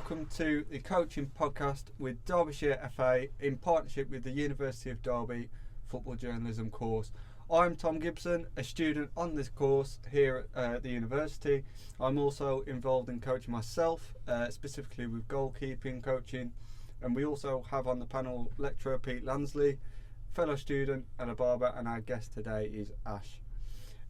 welcome to the coaching podcast with Derbyshire FA in partnership with the University of Derby Football Journalism course. I'm Tom Gibson, a student on this course here at the university. I'm also involved in coaching myself, specifically with goalkeeping coaching, and we also have on the panel lecturer Pete Lansley, fellow student and a barber, and our guest today is Ash.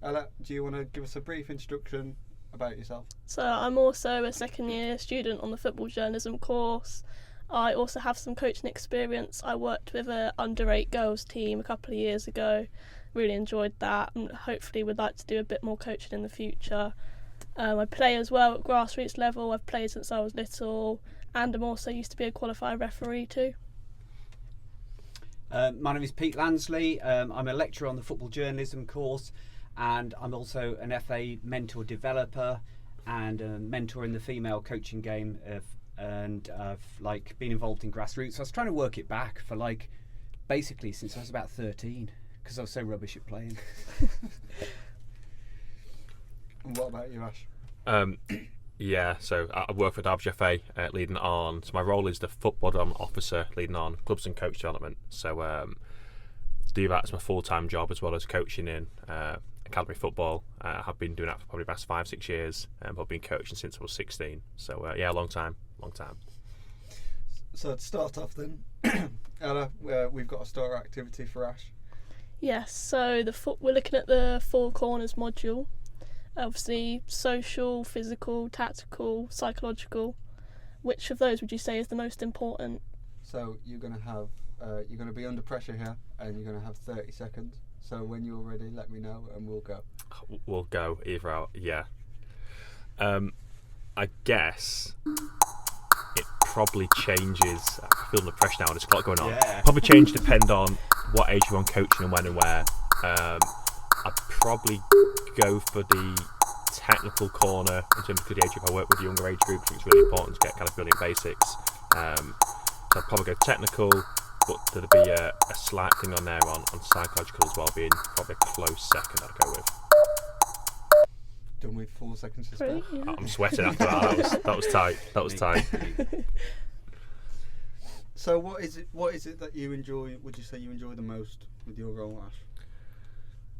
Ella, do you want to give us a brief introduction about yourself? So I'm also a second year student on the football journalism course. I also have some coaching experience. I worked with an under-8 girls team a couple of years ago. Really enjoyed that and hopefully would like to do a bit more coaching in the future. I play as well at grassroots level. I've played since I was little, and I'm also used to be a qualified referee too. My name is Pete Lansley. I'm a lecturer on the football journalism course, and I'm also an FA mentor developer and a mentor in the female coaching game, and I've been involved in grassroots. I was trying to work it back for basically since I was about 13 because I was so rubbish at playing. And what about you, Ash? Yeah, so I work for Derbyshire FA, leading on. So my role is the football development officer, leading on clubs and coach development. So do that as my full-time job as well as coaching in academy football. I have been doing that for probably the past 5-6 years, but I've been coaching since I was 16. So yeah, long time. So to start off then, Ella, we've got a starter activity for Ash. Yes, so we're looking at the 4 corners module. Obviously, social, physical, tactical, psychological. Which of those would you say is the most important? So you're going to be under pressure here, and you're going to have 30 seconds. So when you're ready, let me know, and we'll go. We'll go either out. Yeah. I guess it probably changes. I feel the pressure now. There's a lot going on. Yeah. Probably change depend on what age you're on coaching and when and where. I'd probably go for the technical corner in terms of the age group. I work with the younger age groups, which is really important to get kind of brilliant basics. So I'd probably go technical, but there'd be a slight thing on there on psychological as well, being probably a close second I'd go with. Done with 4 seconds to spare. Yeah. I'm sweating after that. That was tight. So what is it that you enjoy? Would you say you enjoy the most with your role, Ash?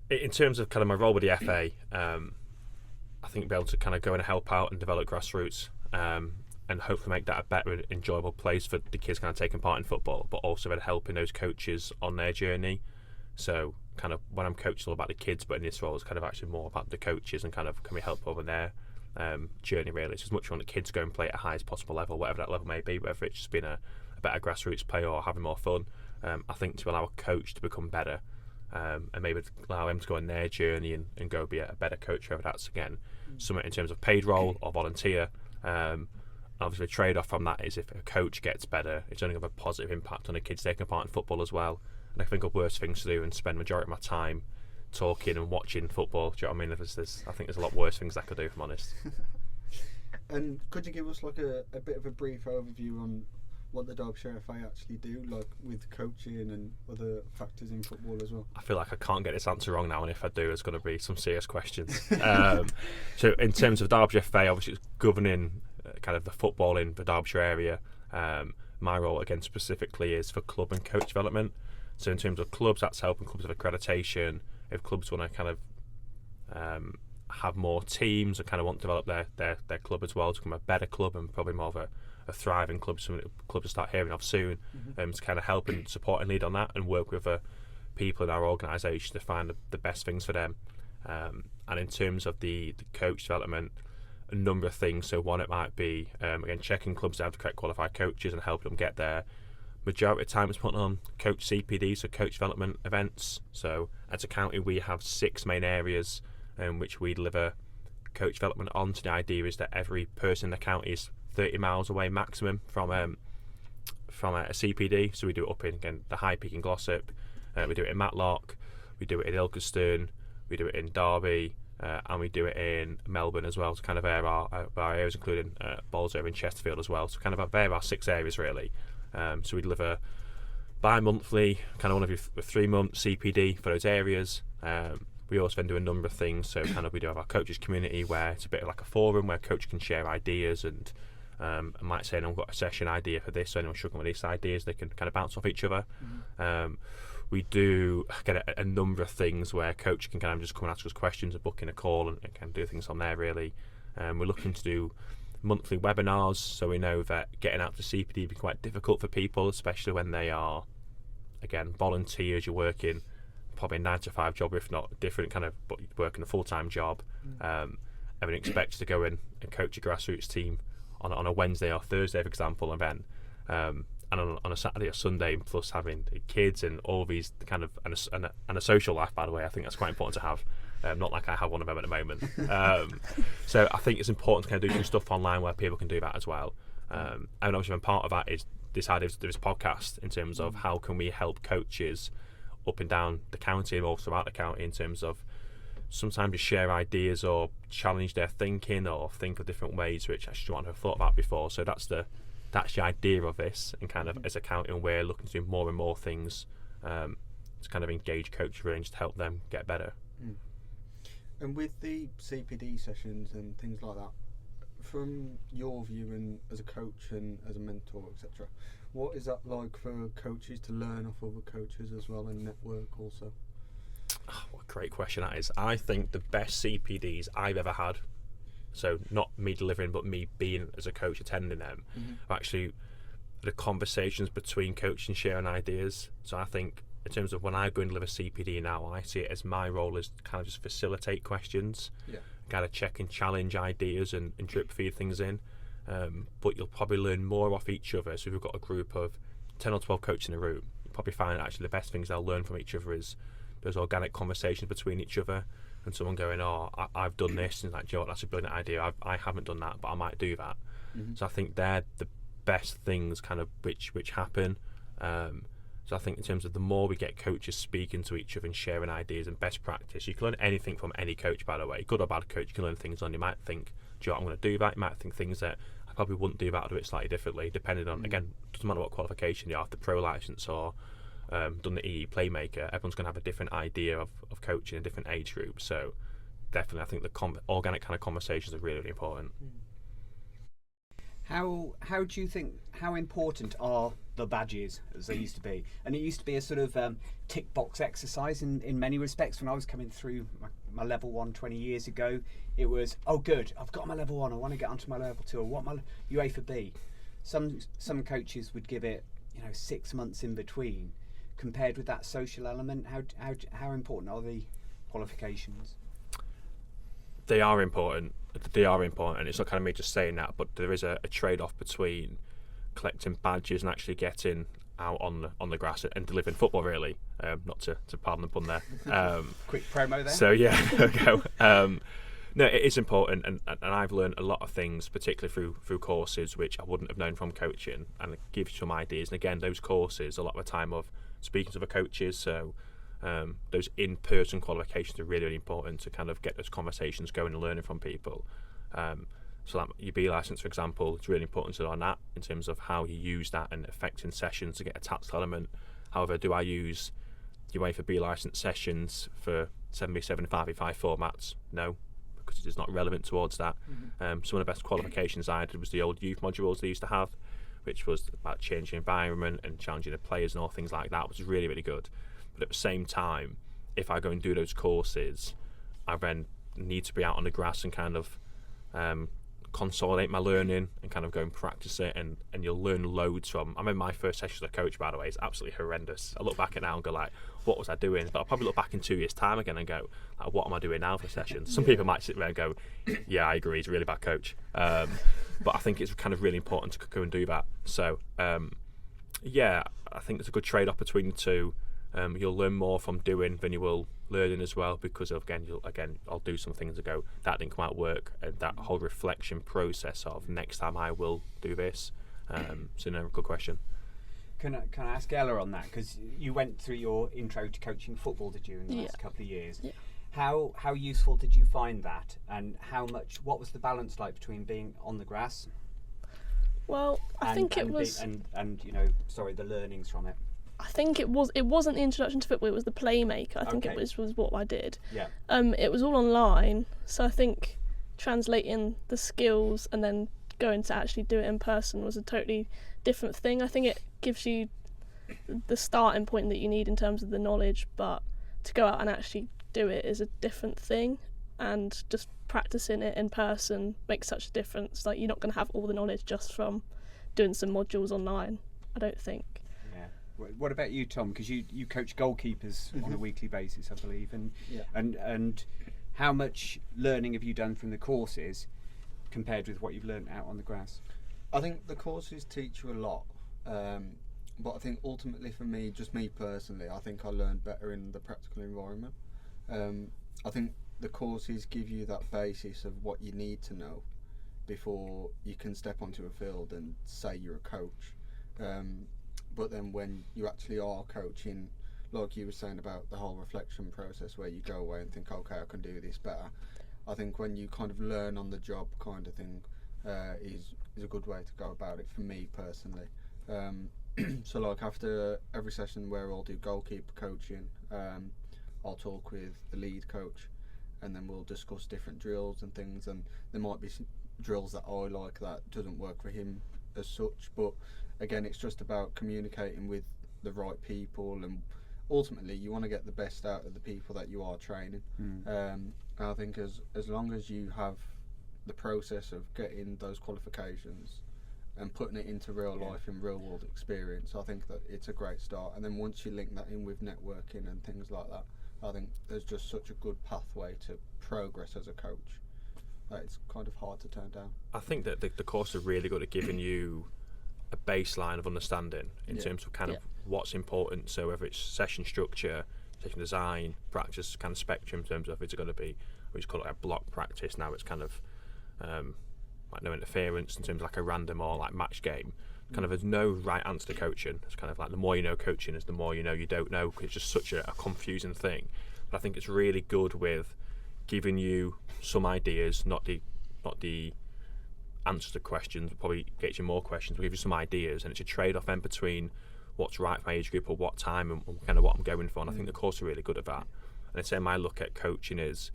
In terms of kind of my role with the FA, I think be able to kind of go and help out and develop grassroots, and hopefully make that a better enjoyable place for the kids kind of taking part in football, but also then helping those coaches on their journey. So kind of when I'm coaching, all about the kids, but in this role it's kind of actually more about the coaches and kind of can we help over their journey really. So as much as we want the kids to go and play at the highest possible level, whatever that level may be, whether it's just being a better grassroots play or having more fun, I think to allow a coach to become better, and maybe allow them to go on their journey and go be a better coach, whether that's again something in terms of paid role or volunteer. Obviously, the trade-off from that is if a coach gets better, it's only going to have a positive impact on the kids taking part in football as well. And I think of worse things to do and spend the majority of my time talking and watching football. Do you know what I mean? I think there's a lot worse things I could do, if I'm honest. And could you give us a bit of a brief overview on what the Derbyshire FA actually do, with coaching and other factors in football as well? I feel like I can't get this answer wrong now, and if I do, there's going to be some serious questions. So in terms of Derbyshire FA, obviously it's governing kind of the football in the Derbyshire area. My role again specifically is for club and coach development. So in terms of clubs, that's helping clubs with accreditation. If clubs want to kind of have more teams and kind of want to develop their club as well to become a better club and probably more of a thriving club, something that clubs will start hearing of soon, to kind of help and support and lead on that and work with people in our organisation to find the best things for them. And in terms of the coach development, a number of things. So one, it might be again checking clubs to have the correct qualified coaches and helping them get there. Majority of the time it's putting on coach CPDs, so coach development events. So as a county we have 6 main areas in which we deliver coach development on. So the idea is that every person in the county is 30 miles away maximum from a CPD. So we do it up in again the High Peak in Glossop, we do it in Matlock, we do it in Ilkeston, we do it in Derby, and we do it in Melbourne as well. So kind of our areas, including Bolsover and Chesterfield as well. So kind of our 6 areas really. So we deliver bi-monthly, kind of one every 3 months CPD for those areas. We also then do a number of things. So kind of we do have our coaches community where it's a bit like a forum where coaches can share ideas and I might say, I've got a session idea for this, so anyone's struggling with these ideas, they can kind of bounce off each other. We do get a number of things where coach can kind of just come and ask us questions, or book in a call, and kind of do things on there really. We're looking to do monthly webinars, so we know that getting out to CPD can be quite difficult for people, especially when they are, again, volunteers. You're working probably a 9-to-5 job, if not different kind of, but you're working a full-time job. Everyone expects to go in and coach a grassroots team on a Wednesday or Thursday, for example, and then and on a Saturday or Sunday, plus having kids and all these kind of and a social life, by the way. I think that's quite important to have. Not like I have one of them at the moment. So I think it's important to kind of do some stuff online where people can do that as well. And obviously, part of that is this idea of this podcast in terms of how can we help coaches up and down the county and also throughout the county in terms of sometimes just share ideas or challenge their thinking or think of different ways which I shouldn't have thought about before. So that's the idea of this, and kind of as a county, and we're looking to do more and more things to kind of engage coaches and just help them get better. And with the CPD sessions and things like that, from your view and as a coach and as a mentor, etc., what is that like for coaches to learn off other coaches as well and network also? Oh, what a great question that is. I think the best CPDs I've ever had, so not me delivering but me being as a coach attending them, are actually the conversations between coaches and sharing ideas. So I think in terms of when I go and deliver CPD now, I see it as my role as kind of just facilitate questions, kind of check and challenge ideas and drip feed things in. But you'll probably learn more off each other. So if we've got a group of 10 or 12 coaches in a room, you'll probably find actually the best things they'll learn from each other is those organic conversations between each other, and someone going, I've done this, and like, Joe, that's a brilliant idea. I haven't done that, but I might do that. So I think they're the best things kind of which happen. So I think in terms of the more we get coaches speaking to each other and sharing ideas and best practice, you can learn anything from any coach, by the way. Good or bad coach, you can learn things on. You might think, Joe, I'm going to do that. You might think things that I probably wouldn't do that, I'll do it slightly differently, depending on, again, doesn't matter what qualification you have, the pro license or done the EE Playmaker, everyone's going to have a different idea of coaching in different age groups. So definitely I think the organic kind of conversations are really, really important. How do you think, how important are the badges as they used to be? And it used to be a sort of tick box exercise in many respects. When I was coming through my level 1 20 years ago, it was, oh good, I've got my level 1, I want to get onto my level 2, I want my UA for B. Some coaches would give it 6 months in between. Compared with that social element, how important are the qualifications? They are important. And it's not kind of me just saying that, but there is a trade-off between collecting badges and actually getting out on the grass and delivering football, really. Not to pardon the pun there. Quick promo there. So yeah, there we go. No, it is important, and I've learned a lot of things, particularly through courses which I wouldn't have known from coaching, and it gives you some ideas. And again, those courses, a lot of the time of speaking to the coaches, so those in-person qualifications are really, really important to kind of get those conversations going and learning from people. So that your B license, for example, it's really important to learn that in terms of how you use that and affecting sessions to get a tactical element. However, do I use UA for B license sessions for 7v7 and 5v5 formats? No, because it is not relevant towards that. Some of the best qualifications I did was the old youth modules they used to have, which was about changing environment and challenging the players and all things like that, which is really, really good. But at the same time, if I go and do those courses, I then need to be out on the grass and kind of consolidate my learning and kind of go and practice it, and you'll learn loads from. I remember my first session as a coach, by the way, is absolutely horrendous. I look back at it now and go like, what was I doing? But I'll probably look back in 2 years' time again and go, like, what am I doing now for sessions? Some people might sit there and go, yeah, I agree, he's a really bad coach. But I think it's kind of really important to go and do that. So yeah, I think there's a good trade-off between the two. You'll learn more from doing than you will learning as well, because of, I'll do some things and go, that didn't quite work, and that whole reflection process of next time I will do this. So no, good question. Can I ask Ella on that, because you went through your intro to coaching football, did you, in the last couple of years? Yeah. How useful did you find that, and what was the balance like between being on the grass? Well, I think it was, the learnings from it. I think it wasn't the introduction to football, it was the Playmaker. I think it was what I did. Yeah. It was all online, so I think translating the skills and then going to actually do it in person was a totally different thing. I think it gives you the starting point that you need in terms of the knowledge, but to go out and actually do it is a different thing, and just practicing it in person makes such a difference. Like, you're not going to have all the knowledge just from doing some modules online, I don't think. Yeah. What about you, Tom? Because you coach goalkeepers on a weekly basis, I believe, and how much learning have you done from the courses compared with what you've learned out on the grass? I think the courses teach you a lot, but I think ultimately for me, just me personally, I think I learned better in the practical environment. I think the courses give you that basis of what you need to know before you can step onto a field and say you're a coach. But then when you actually are coaching, like you were saying about the whole reflection process where you go away and think, okay, I can do this better. I think when you kind of learn on the job kind of thing is a good way to go about it for me personally. So like after every session where I'll do goalkeeper coaching, I'll talk with the lead coach, and then we'll discuss different drills and things, and there might be some drills that I like that doesn't work for him as such, but again, it's just about communicating with the right people, and ultimately you want to get the best out of the people that you are training. I think as long as you have the process of getting those qualifications and putting it into real life and real world experience, I think that it's a great start. And then once you link that in with networking and things like that, I think there's just such a good pathway to progress as a coach that it's kind of hard to turn down. I think that the course are really good at giving you a baseline of understanding in terms of kind of what's important. So whether it's session structure, session design, practice kind of spectrum in terms of it's going to be, we just call it a block practice now, it's kind of like no interference in terms of like a random or like match game. Kind of there's no right answer to coaching. It's kind of like the more you know coaching is the more you know you don't know, because it's just such a confusing thing. But I think it's really good with giving you some ideas, not the answers to questions, probably gets you more questions, but give you some ideas, and it's a trade-off then between what's right for my age group or what time and kind of what I'm going for. And I think the course are really good at that. And I'd say my look at coaching is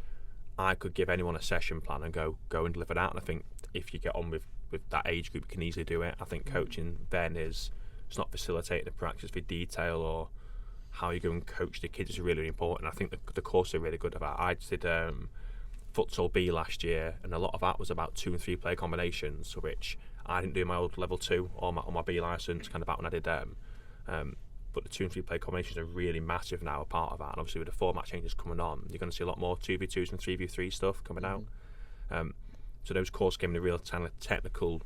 I could give anyone a session plan and go and deliver that. And I think if you get on with that age group, you can easily do it. I think coaching then it's not facilitating the practice for detail or how you go and coach the kids is really, really important. I think the course are really good at that. I did futsal B last year, and a lot of that was about 2 and 3 player combinations, which I didn't do in my old level 2 or my B licence kind of back when I did them. But the 2 and 3 player combinations are really massive now, a part of that. And obviously with the format changes coming on, you're going to see a lot more 2v2s and 3v3 stuff coming out. So those courses gave me the real kind of technical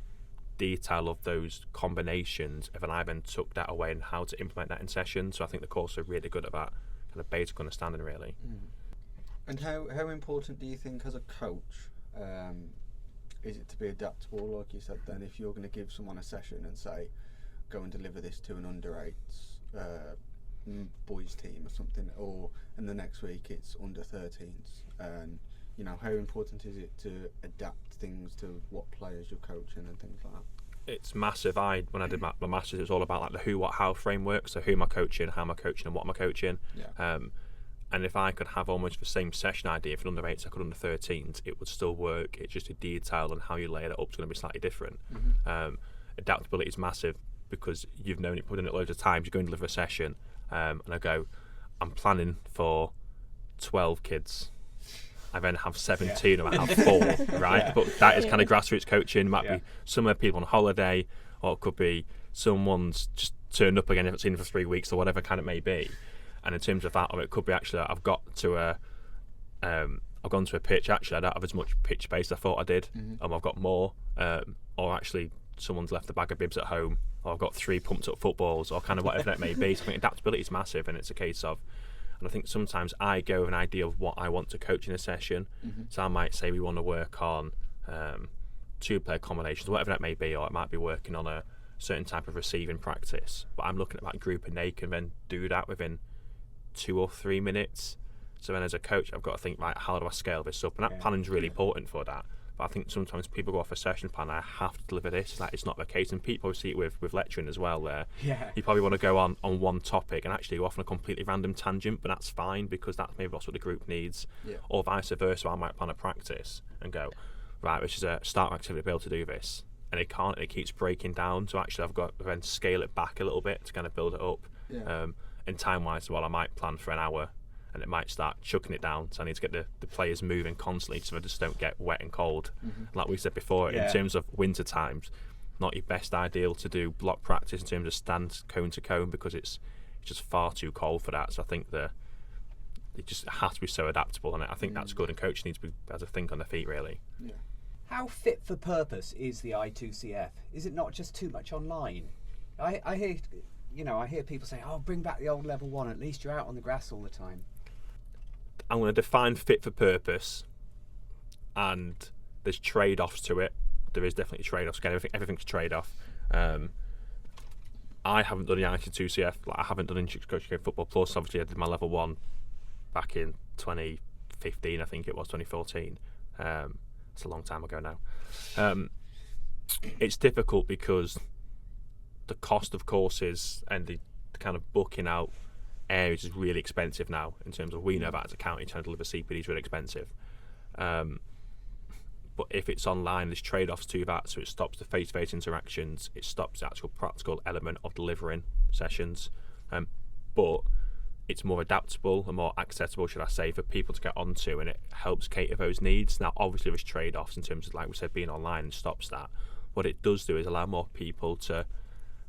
detail of those combinations, and then I then took that away and how to implement that in session. So I think the course are really good at that kind of basic understanding, really. And how important do you think as a coach is it to be adaptable, like you said then, if you're going to give someone a session and say, go and deliver this to an under-8s boys team or something, and the next week it's under-13s, and you know, how important is it to adapt things to what players you're coaching and things like that? It's massive. When I did my masters, it was all about like the who, what, how framework. So who am I coaching, how am I coaching, and what am I coaching? And if I could have almost the same session idea for under-8s I could under-13s, it would still work. It's just a detail and how you lay it up is going to be slightly different. Adaptability is massive because you've known it, put in it loads of times. You go and deliver a session, and I go, I'm planning for 12 kids. I then have 17 or I have 4, right? But that is kind of grassroots coaching. It might be some of the people on holiday, or it could be someone's just turned up again if it's in for 3 weeks or whatever kind of may be. And in terms of that, or it could be actually I've gone to a pitch. Actually, I don't have as much pitch space as I thought I did. I've got more, or actually someone's left a bag of bibs at home, or I've got 3 pumped up footballs, or kind of whatever it may be. So I think adaptability is massive, and it's a case of. And I think sometimes I go with an idea of what I want to coach in a session. So I might say we want to work on 2-player combinations, whatever that may be, or it might be working on a certain type of receiving practice. But I'm looking at that group and they can then do that within 2 or 3 minutes. So then as a coach, I've got to think, right, how do I scale this up? And that planning's really important for that. But I think sometimes people go off a session plan, I have to deliver this. Like, it's not the case. And people see it with lecturing as well, where you probably want to go on one topic and actually go off on a completely random tangent, but that's fine because that's maybe that's what the group needs. Or vice versa, I might plan a practice and go, right, which is a start activity to be able to do this. and it can't, and it keeps breaking down. So actually I've got to then scale it back a little bit to kind of build it up. And time wise, well, I might plan for an hour and it might start chucking it down, so I need to get the players moving constantly so they just don't get wet and cold. Like we said before, in terms of winter times, not your best ideal to do block practice in terms of stand cone to cone, because it's just far too cold for that. So I think it just has to be so adaptable, and I think that's good, and coaches need to be able to think on their feet, really. How fit for purpose is the I2CF? Is it not just too much online? I hear people say, "Oh, bring back the old level 1. At least you're out on the grass all the time." I'm going to define fit for purpose, and there's trade-offs to it. There is definitely trade-offs. Again, everything's a trade-off. I haven't done the I2CF. Like, I haven't done Instructor Coaching Football Plus. Obviously, I did my level 1 back in 2015. I think it was 2014. It's a long time ago now. It's difficult because the cost of courses and the kind of booking out areas is really expensive now. In terms of, we know that as a county, trying to deliver CPD is really expensive. But if it's online, there's trade-offs to that, so it stops the face-to-face interactions, it stops the actual practical element of delivering sessions, but it's more adaptable and more accessible, should I say, for people to get onto, and it helps cater those needs. Now, obviously, there's trade-offs in terms of, like we said, being online stops that. What it does do is allow more people to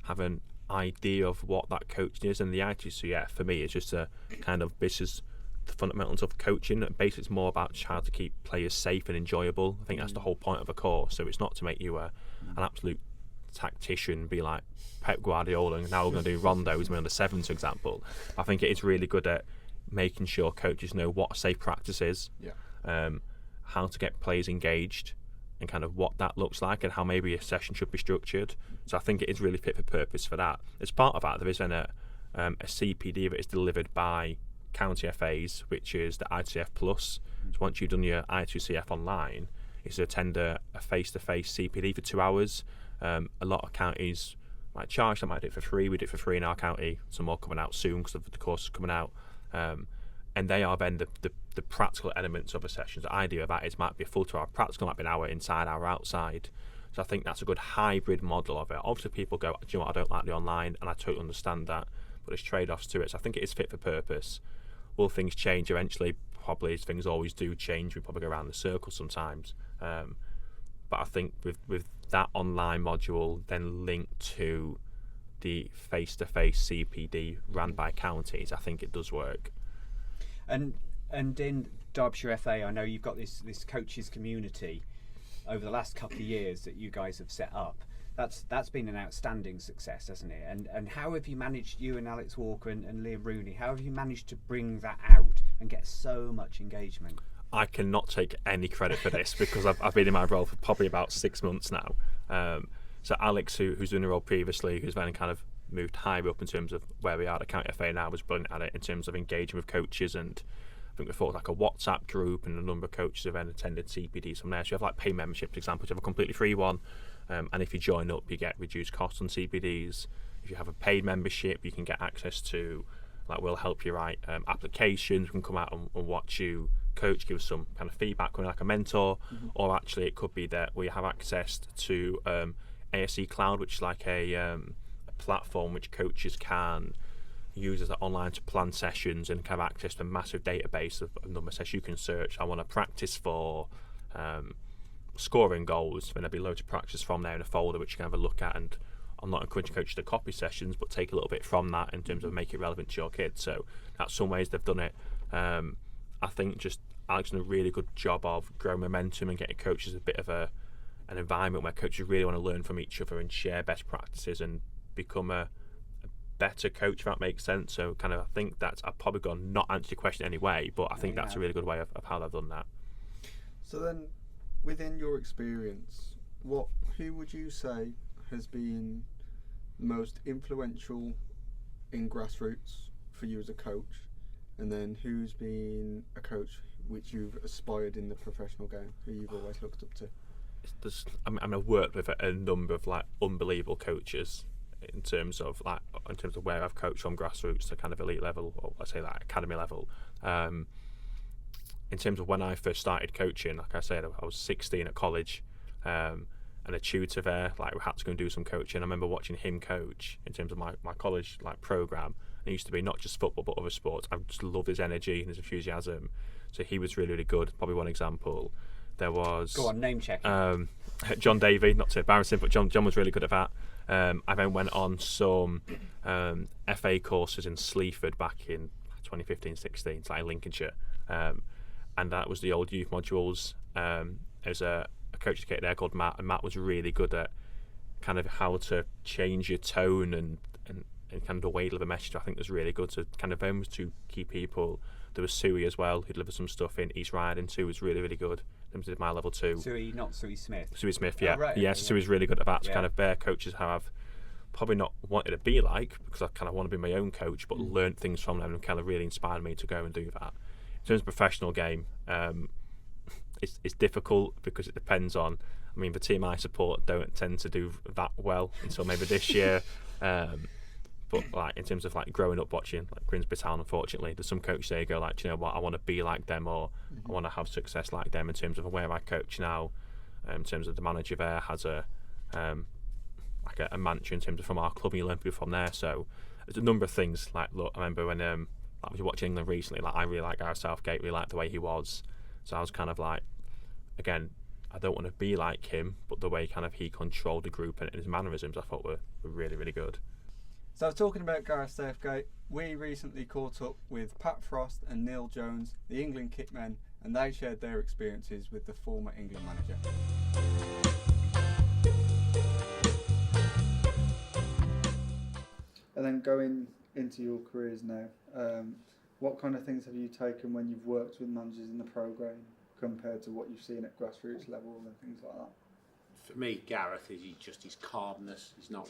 have an idea of what that coaching is, and the I2CF for me is just a kind of, this is the fundamentals of coaching. Basically, it's more about how to keep players safe and enjoyable. I think that's the whole point of a course. So it's not to make you an absolute tactician, be like Pep Guardiola, and now we're going to do rondos when under sevens, for example. I think it is really good at making sure coaches know what a safe practice is, how to get players engaged, and kind of what that looks like, and how maybe a session should be structured. So I think it is really fit for purpose for that. As part of that, there is then a CPD that is delivered by county FAs, which is the I2CF Plus. So once you've done your I2CF online, is to attend a face-to-face CPD for 2 hours. A lot of counties might charge that, might do it for free. We do it for free in our county. Some more coming out soon because the course is coming out. And they are then the practical elements of a session. The idea of that is might be a full 2 hour practical, might be an hour inside, hour outside. So I think that's a good hybrid model of it. Obviously people go, do you know what, I don't like the online, and I totally understand that, but there's trade-offs to it. So I think it is fit for purpose. Will things change eventually? Probably, as things always do change. We probably go around the circle sometimes. But I think with that online module then linked to the face-to-face CPD ran by counties, I think it does work. And in Derbyshire FA, I know you've got this coaches community over the last couple of years that you guys have set up. That's been an outstanding success, hasn't it? And how have you managed, you and Alex Walker and Liam Rooney, how have you managed to bring that out and get so much engagement? I cannot take any credit for this because I've been in my role for probably about 6 months now. So Alex, who's doing the role previously, who's then kind of moved higher up in terms of where we are at County FA now, was brilliant at it in terms of engaging with coaches. And I think we thought like a WhatsApp group, and a number of coaches have then attended CPDs from there. So you have like pay membership, for example, you have a completely free one. And if you join up, you get reduced costs on CPDs. If you have a paid membership, you can get access to, like, we'll help you write applications. We can come out and watch you coach, give some kind of feedback, like a mentor. Or actually, it could be that we have access to ASC Cloud, which is like a platform which coaches can use as online to plan sessions and have access to a massive database of number of sessions you can search. I want to practice for scoring goals, then there'll be loads of practice from there in a folder which you can have a look at. And I'm not encouraging coaches to copy sessions, but take a little bit from that in terms of make it relevant to your kids. So that's some ways they've done it. I think just Alex done a really good job of growing momentum and getting coaches a bit of an environment where coaches really want to learn from each other and share best practices and become a better coach, if that makes sense. So kind of, I think that's, I've probably gone not answer your question anyway, but I think that's a really good way of how they've done that. So then, within your experience, who would you say has been most influential in grassroots for you as a coach, and then who's been a coach which you've aspired in the professional game, who you've always looked up to? I've worked with a number of like unbelievable coaches in terms of where I've coached from grassroots to kind of elite level, or let's say like academy level. In terms of when I first started coaching, like I said, I was 16 at college, and and a tutor there. Like we had to go and do some coaching. I remember watching him coach in terms of my college like program. It used to be not just football but other sports. I just love his energy and his enthusiasm. So he was really, really good. Probably one example. There was Go on, name check. John Davey, not to embarrass him, but John was really good at that. I then went on some FA courses in Sleaford back in 2015-16, it's like in Lincolnshire, and that was the old youth modules. There's a coach educator there called Matt, and Matt was really good at kind of how to change your tone and kind of the way to deliver a message. I think was really good. So kind of them was two key people. There was Suey as well, who delivered some stuff in East Riding. Sue was really, really good. Did my level 2. Suey, not Suey Smith. Suey Smith, yeah. Oh, right, yes, okay, Suey's really good at that. So Yeah. kind of their coaches have probably not wanted to be like, because I kind of want to be my own coach, but learned things from them and kind of really inspired me to go and do that. In terms of professional game, it's difficult because it depends on, I mean, the team I support don't tend to do that well until maybe this year. But like in terms of like growing up watching like Grimsby Town, unfortunately, there's some coaches there who go like, do you know what, I want to be like them, or I want to have success like them. In terms of where I coach now, in terms of the manager there has a like a mantra in terms of from our club, and you learn people from there. So there's a number of things. Like look, I remember when I was watching England recently, like I really like Gareth Southgate, really liked the way he was. So I was kind of like, again, I don't want to be like him, but the way kind of he controlled the group and his mannerisms, I thought were really, really good. So talking about Gareth Southgate, we recently caught up with Pat Frost and Neil Jones, the England kitmen, and they shared their experiences with the former England manager. And then going into your careers now, what kind of things have you taken when you've worked with managers in the programme compared to what you've seen at grassroots level and things like that? For me, Gareth is just his calmness. He's not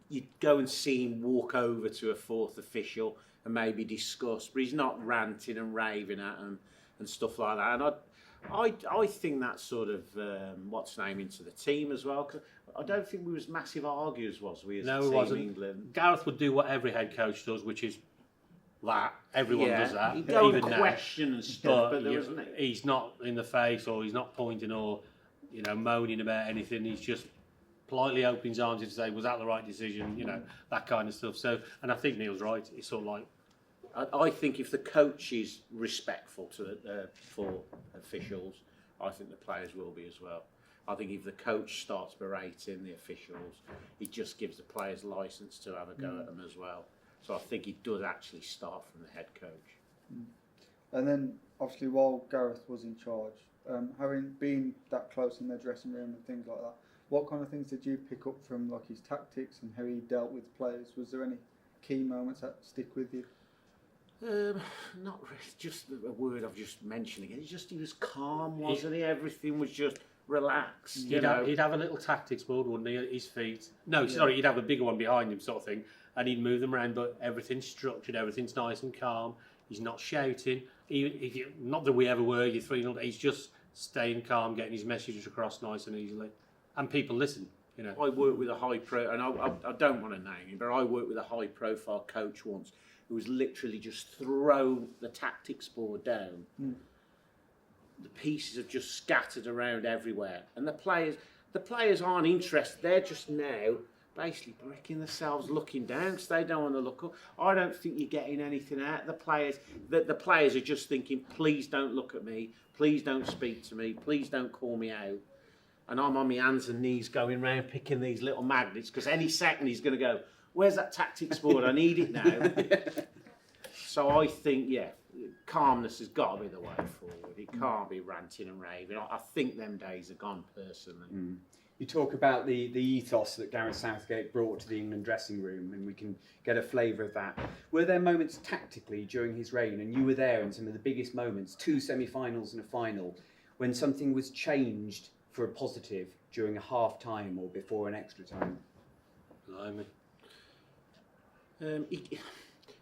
you'd go and see him walk over to a fourth official and maybe discuss, but he's not ranting and raving at them and stuff like that. And I think that's sort of what's name into the team as well. 'Cause I don't think we was massive arguers, was we? As a No, team it wasn't. England. Gareth would do what every head coach does, which is that. Everyone does that. He'd go and even now. question and stuff, but there wasn't. He's not in the face, or he's not pointing, or moaning about anything. He's just politely opening his arms to say, "Was that the right decision?" That kind of stuff. So, and I think Neil's right. It's sort of like, I think if the coach is respectful to for officials, I think the players will be as well. I think if the coach starts berating the officials, it just gives the players license to have a go at them as well. So I think it does actually start from the head coach. And then, obviously, while Gareth was in charge, having been that close in their dressing room and things like that, what kind of things did you pick up from like his tactics and how he dealt with players? Was there any key moments that stick with you? Not really, just a word I've just mentioned again. He was calm, wasn't he? Everything was just relaxed. he'd have a little tactics board, wouldn't he, at his feet? No, sorry, he'd have a bigger one behind him, sort of thing, and he'd move them around. But everything's structured, everything's nice and calm. He's not shouting. Even if not that we ever were, you're 3-0. He's just staying calm, getting his messages across nice and easily, and people listen. I worked with a high pro, and I don't want to name him, but I worked with a high profile coach once who was literally just thrown the tactics board down. The pieces have just scattered around everywhere, and the players aren't interested. They're just now basically bricking themselves, looking down because they don't want to look up. I don't think you're getting anything out. The players are just thinking, please don't look at me, please don't speak to me, please don't call me out. And I'm on my hands and knees going round picking these little magnets because any second he's going to go, where's that tactics board? I need it now. So I think, calmness has got to be the way forward. It can't be ranting and raving. I think them days are gone, personally. You talk about the ethos that Gareth Southgate brought to the England dressing room, and we can get a flavour of that. Were there moments tactically during his reign, and you were there in some of the biggest moments, 2 semi-finals and a final, when something was changed for a positive during a half-time or before an extra time? Blimey.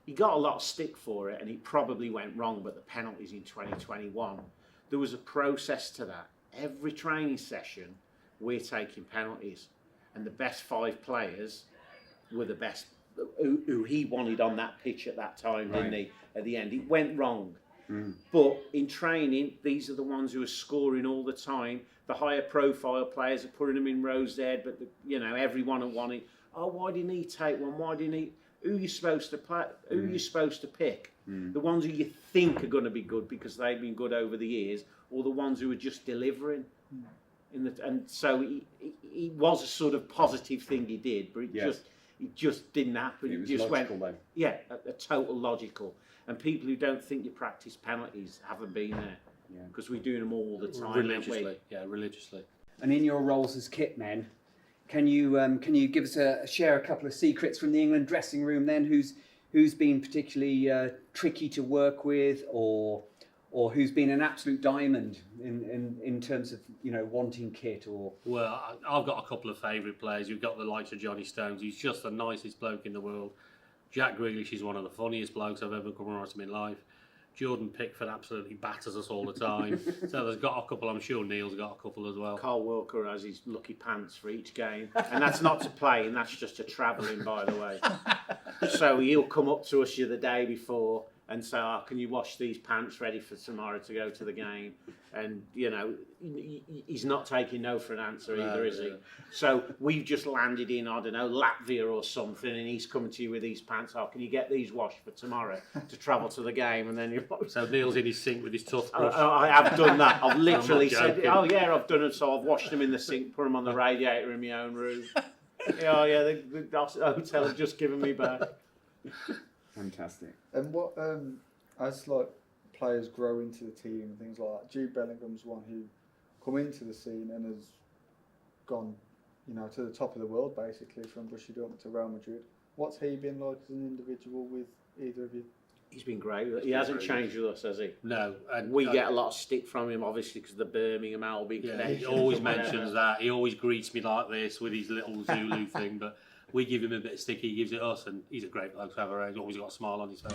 He got a lot of stick for it, and he probably went wrong, but the penalties in 2021, there was a process to that. Every training session, we're taking penalties, and the best 5 players were the best who he wanted on that pitch at that time, didn't he? At the end, it went wrong, But in training, these are the ones who are scoring all the time. The higher profile players are putting them in rows there, but everyone are wanting. Oh, why didn't he take one? Why didn't he? Who are you supposed to play? Who are you supposed to pick? The ones who you think are going to be good because they've been good over the years, or the ones who are just delivering. And so it was a sort of positive thing he did, but it just didn't happen. It was just logical, though. Yeah, a total logical. And people who don't think you practice penalties haven't been there, because we're doing them all the time. Religiously, religiously. And in your roles as kit men, can you give us share a couple of secrets from the England dressing room then? Who's been particularly tricky to work with, or who's been an absolute diamond in terms of wanting kit? Or Well, I've got a couple of favourite players. You've got the likes of Johnny Stones. He's just the nicest bloke in the world. Jack Grealish is one of the funniest blokes I've ever come across in my life. Jordan Pickford absolutely batters us all the time. So there's got a couple. I'm sure Neil's got a couple as well. Carl Walker has his lucky pants for each game, and that's not to play, and that's just to travelling, by the way. So he'll come up to us the day before and say, "Oh, can you wash these pants ready for tomorrow to go to the game?" And he's not taking no for an answer either, is he? So we've just landed in, I don't know, Latvia or something, and he's coming to you with these pants. Oh, can you get these washed for tomorrow to travel to the game? And then So Neil's in his sink with his toothbrush. I have done that. I've literally said, joking. "Oh yeah, I've done it." So I've washed them in the sink, put them on the radiator in my own room. The hotel have just given me back. Fantastic. And what, as players grow into the team and things like that, Jude Bellingham's one who come into the scene and has gone, to the top of the world basically, from Borussia Dortmund to Real Madrid. What's he been like as an individual with either of you? He's been great. He hasn't changed with us, has he? No. And we get a lot of stick from him, obviously, because of the Birmingham Albion connection. He always mentions that. He always greets me like this with his little Zulu thing, but we give him a bit of stick, he gives it us, and he's a great bloke to have around. He's always got a smile on his face.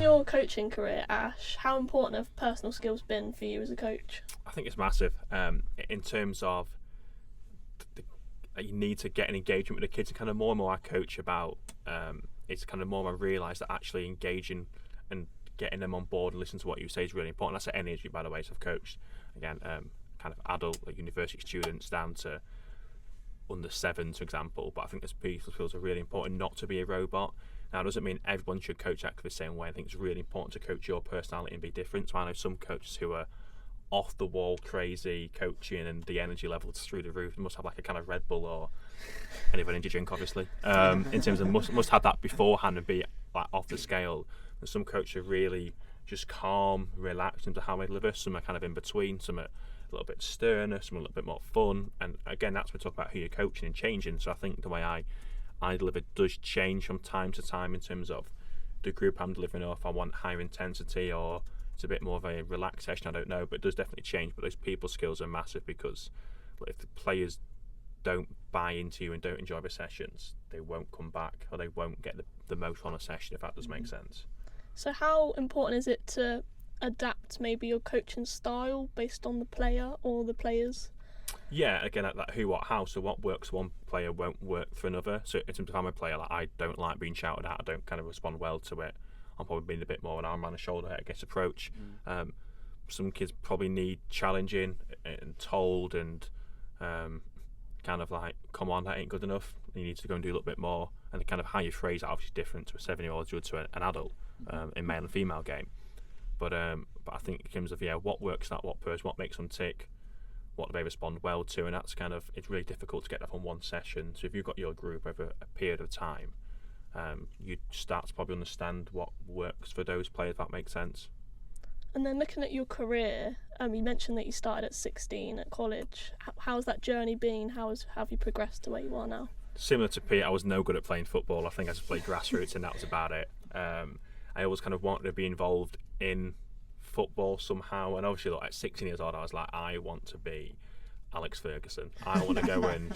Your coaching career, Ash, how important have personal skills been for you as a coach? I think it's massive in terms of you need to get an engagement with the kids. And kind of more and more I coach about, it's kind of more I realise that actually engaging and getting them on board and listening to what you say is really important. That's at any age, by the way. So I've coached again kind of adult university students down to under 7, for example. But I think those personal skills are really important, not to be a robot. Now, it doesn't mean everyone should coach exactly the same way. I think it's really important to coach your personality and be different. So I know some coaches who are off the wall crazy coaching and the energy levels through the roof. They must have like a kind of Red Bull or any energy drink, obviously. In terms of must have that beforehand and be like off the scale. And some coaches are really just calm, relaxed into how they deliver. Some are kind of in between. Some are a little bit sterner. Some are a little bit more fun. And again, that's when we talk about who you're coaching and changing. So I think the way I deliver does change from time to time in terms of the group I'm delivering, or if I want higher intensity or it's a bit more of a relaxed session, I don't know, but it does definitely change. But those people skills are massive, because if the players don't buy into you and don't enjoy the sessions, they won't come back, or they won't get the most on a session, if that does make sense. So how important is it to adapt maybe your coaching style based on the player or the players? Yeah, again, that who, what, how. So what works for one player won't work for another. So in terms of I'm a player, like, I don't like being shouted at. I don't kind of respond well to it. I'm probably being a bit more of an arm around the shoulder, I guess, approach. Some kids probably need challenging and told and kind of like, come on, that ain't good enough. You need to go and do a little bit more. And the kind of how you phrase it obviously different to a 7-year-old as you would to an adult in male and female game. But I think in terms of what works, that what person, what makes them tick, what do they respond well to, and that's kind of, it's really difficult to get that from one session. So if you've got your group over a period of time, you start to probably understand what works for those players, if that makes sense. And then looking at your career, you mentioned that you started at 16 at college. How's that journey been? How have you progressed to where you are now? Similar to Pete, I was no good at playing football. I think I just played grassroots and that was about it. I always kind of wanted to be involved in football somehow, and obviously at 16 years old I was like, I want to be Alex Ferguson. I want to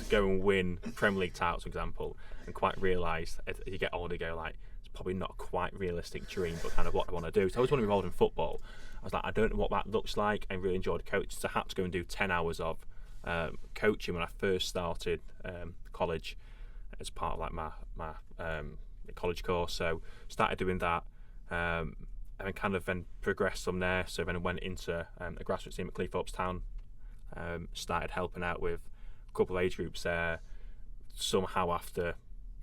go and win Premier League titles, for example, and quite realise as you get older, you go like, it's probably not a quite realistic dream, but kind of what I want to do. So I always want to be involved in football. I was like, I don't know what that looks like. I really enjoyed coaching, so I had to go and do 10 hours of coaching when I first started college as part of like my college course. So started doing that, and then kind of then progressed from there. So then I went into a grassroots team at Cleethorpes Town. Started helping out with a couple of age groups there. Somehow after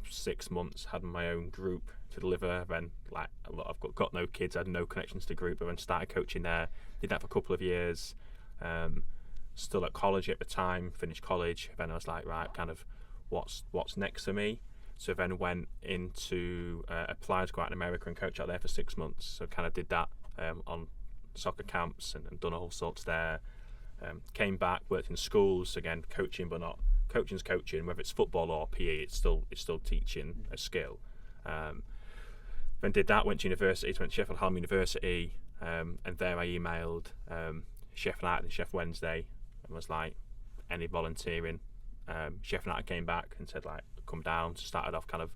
6 months, had my own group to deliver. Then I've got no kids, I had no connections to group, but then started coaching there. Did that for a couple of years. Still at college at the time, finished college. Then I was like, right, kind of what's next for me? So then went into applied to go out in America and coach out there for 6 months. So kind of did that on soccer camps and done all sorts there. Came back, worked in schools again, coaching, but not coaching's coaching. Whether it's football or PE, it's still teaching a skill. Then did that, went to university, went to Sheffield Hallam University, and there I emailed Sheffield United and Sheffield Wednesday and was like, any volunteering. Sheffield United came back and said like, come down. So started off kind of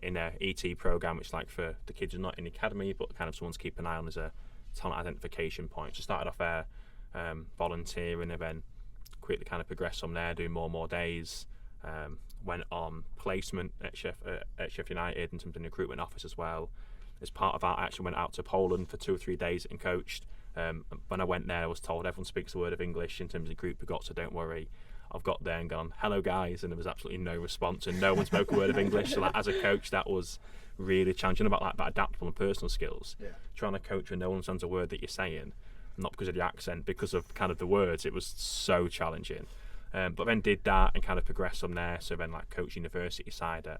in a ET program, which like for the kids who's not in the academy, but kind of someone to keep an eye on as a talent identification point. So started off there volunteering, and then quickly kind of progressed from there, doing more and more days. Went on placement at Sheffield United in terms of the recruitment office as well. As part of that, I actually went out to Poland for 2 or 3 days and coached. When I went there, I was told everyone speaks a word of English in terms of group we got, so don't worry. I've got there and gone, hello guys, and there was absolutely no response, and no one spoke a word of English. So like, as a coach, that was really challenging, about like that adaptable and personal skills. Yeah. Trying to coach when no one understands a word that you're saying, not because of the accent, because of kind of the words, it was so challenging. But then did that and kind of progressed from there. So then like coach university side at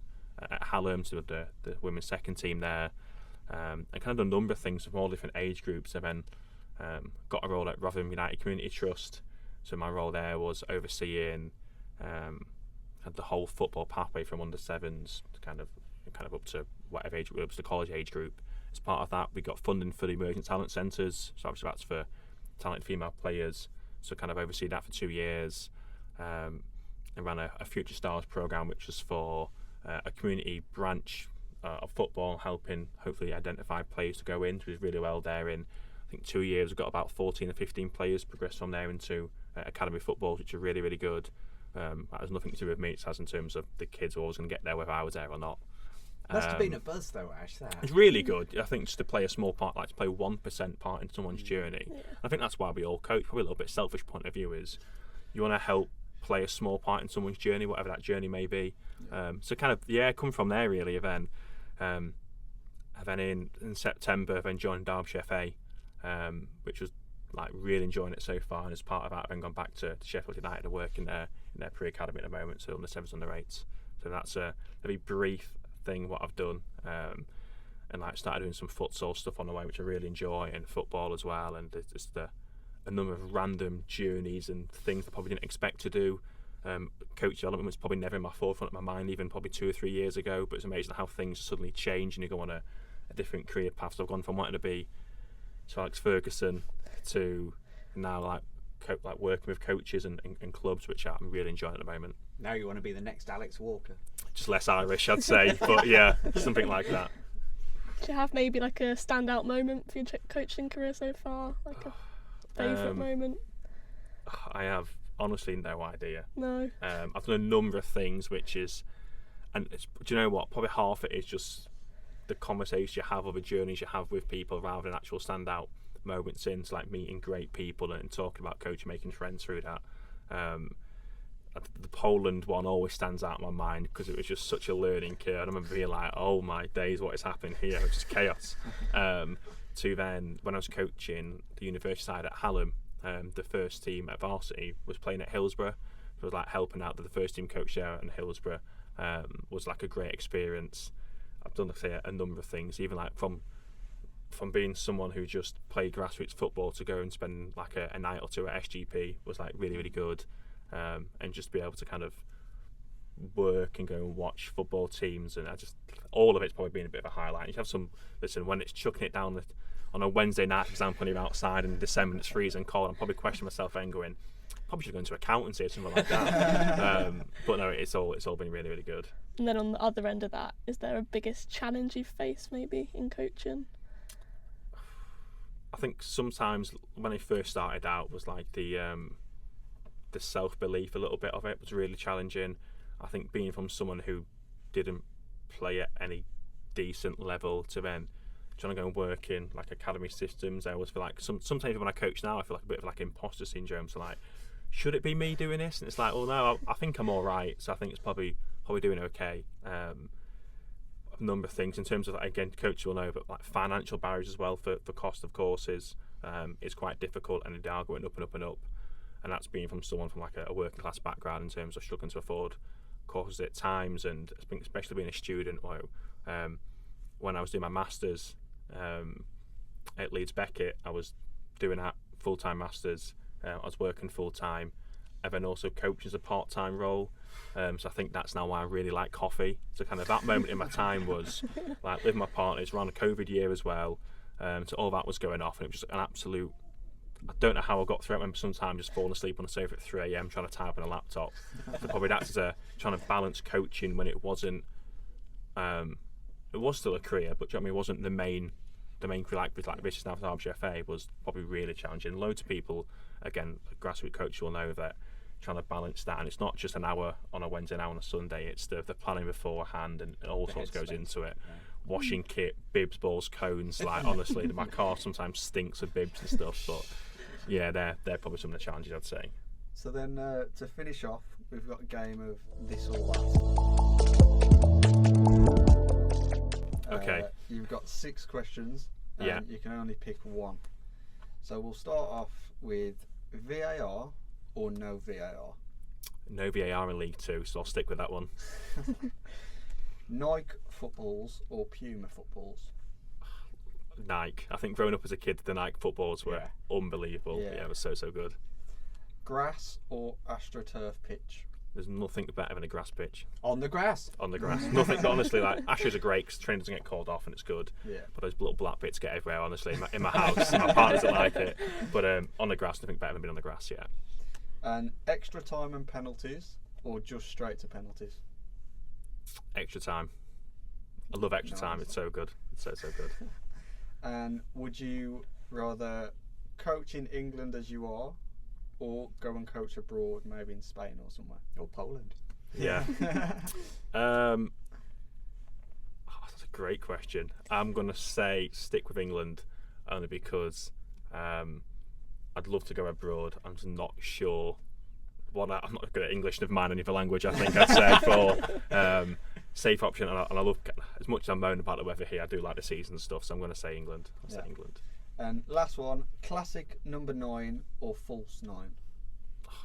Hallam, so the women's second team there, and kind of done a number of things with all different age groups. And then got a role at Rotherham United Community Trust. So my role there was overseeing the whole football pathway from under sevens to kind of up to whatever age group, up to the college age group. As part of that, we got funding for the emerging talent centres. So obviously that's for talented female players. So kind of oversee that for 2 years. And ran a Future Stars programme, which was for a community branch of football, helping hopefully identify players to go in. So we did really well there. In I think 2 years, we got about 14 or 15 players progressed from there into academy football, which are really, really good. That has nothing to do with me. It has in terms of the kids who are always going to get there whether I was there or not. Must have been a buzz though, Ash. That it's really good. I think just to play a small part, like to play 1% part in someone's journey. Yeah. I think that's why we all coach. Probably a little bit selfish point of view is you want to help play a small part in someone's journey, whatever that journey may be. So kind of come from there really. And then in September, then joined Derbyshire FA, which was like really enjoying it so far. And as part of that, I've then gone back to Sheffield United to work in their pre-academy at the moment, so under 7s, under 8s. So that's a very brief thing what I've done, and like started doing some futsal stuff on the way, which I really enjoy, and football as well. And it's just a number of random journeys and things I probably didn't expect to do. Coach development was probably never in my forefront of my mind even probably 2 or 3 years ago, but it's amazing how things suddenly change and you go on a different career path. So I've gone from wanting to be Sir Alex Ferguson to now like working with coaches and clubs, which I'm really enjoying at the moment. Now you want to be the next Alex Walker. Just less Irish, I'd say, but yeah, something like that. Do you have maybe like a standout moment for your coaching career so far? Like a favourite moment? I have honestly no idea. No. I've done a number of things, which is, and do you know what? Probably half it is just the conversations you have or the journeys you have with people rather than actual standout moments into like meeting great people and talking about coaching, making friends through that. The Poland one always stands out in my mind because it was just such a learning curve. I remember being like, oh my days, what is happening here? It's just chaos. To then, when I was coaching the university side at Hallam, the first team at varsity was playing at Hillsborough. So it was like helping out the first team coach there at Hillsborough. Was like a great experience. I've done, say, a number of things, even like from being someone who just played grassroots football to go and spend like a night or two at SGP was like really, really good. And just be able to kind of work and go and watch football teams, and all of it's probably been a bit of a highlight. You have some, listen, when it's chucking it down on a Wednesday night, for example, when you're outside in December and it's freezing cold, I'm probably questioning myself and going, probably should go into accountancy or something like that. But no, it's all been really, really good. And then on the other end of that, is there a biggest challenge you've faced maybe in coaching? I think sometimes when I first started out was like the self-belief, a little bit of it was really challenging. I think being from someone who didn't play at any decent level to then trying to go and work in like academy systems. I always feel like sometimes when I coach now, I feel like a bit of like imposter syndrome. So like, should it be me doing this? And it's like, well, no, I think I'm all right. So I think it's probably doing okay. A number of things in terms of, again, coaches will know, but like financial barriers as well for cost of courses is quite difficult, and they are going up and up and up. And that's been from someone from like a working class background in terms of struggling to afford courses at times, and I think especially being a student. When I was doing my masters at Leeds Beckett, I was doing that full-time masters. I was working full-time, and then also coaching as a part-time role. So I think that's now why I really like coffee. So kind of that moment in my time was like with my partners around the COVID year as well. So all that was going off, and it was just an absolute. I don't know how I got through it. I remember sometimes just falling asleep on the sofa at 3 a.m. trying to type on a laptop. So probably that's trying to balance coaching when it wasn't. It was still a career, but do you know what I mean, it wasn't the main career like this is now for Derbyshire FA was probably really challenging. Loads of people, again, grassroots coaches will know that trying to balance that, and it's not just an hour on a Wednesday, an hour on a Sunday. It's the planning beforehand and all sorts goes into it. Yeah. Washing kit, bibs, balls, cones. Like honestly, my car sometimes stinks of bibs and stuff. But yeah, they're probably some of the challenges I'd say. So then to finish off, we've got a game of this or that. Okay. You've got 6 questions, and you can only pick one. So we'll start off with VAR or no VAR. No VAR in League 2, so I'll stick with that one. Nike footballs or Puma footballs? Nike. I think growing up as a kid, the Nike footballs were unbelievable. Yeah, it was so good. Grass or AstroTurf pitch? There's nothing better than a grass pitch. On the grass. On the grass. Nothing, honestly, like, Astros are great because the train doesn't get called off and it's good. Yeah. But those little black bits get everywhere, honestly, in my house. My partners don't like it. But on the grass, nothing better than being on the grass, yeah. And extra time and penalties or just straight to penalties? Extra time. I love extra time. It's so good. It's so good. And would you rather coach in England as you are, or go and coach abroad, maybe in Spain or somewhere? Or Poland. Yeah. That's a great question. I'm going to say stick with England only because I'd love to go abroad. I'm just not sure. I'm not good at English, never mind any other language, I think I'd say for safe option. And I love, as much as I'm moaning about the weather here, I do like the season and stuff, so I'm going to say England. I'll say England. And last one, classic number 9 or false 9?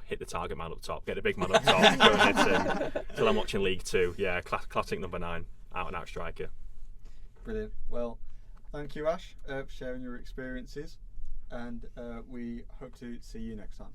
Hit the target man up top, get the big man up top, go and hit him till I'm watching League 2. Yeah, classic number 9, out and out striker. Brilliant. Well, thank you, Ash, for sharing your experiences, and we hope to see you next time.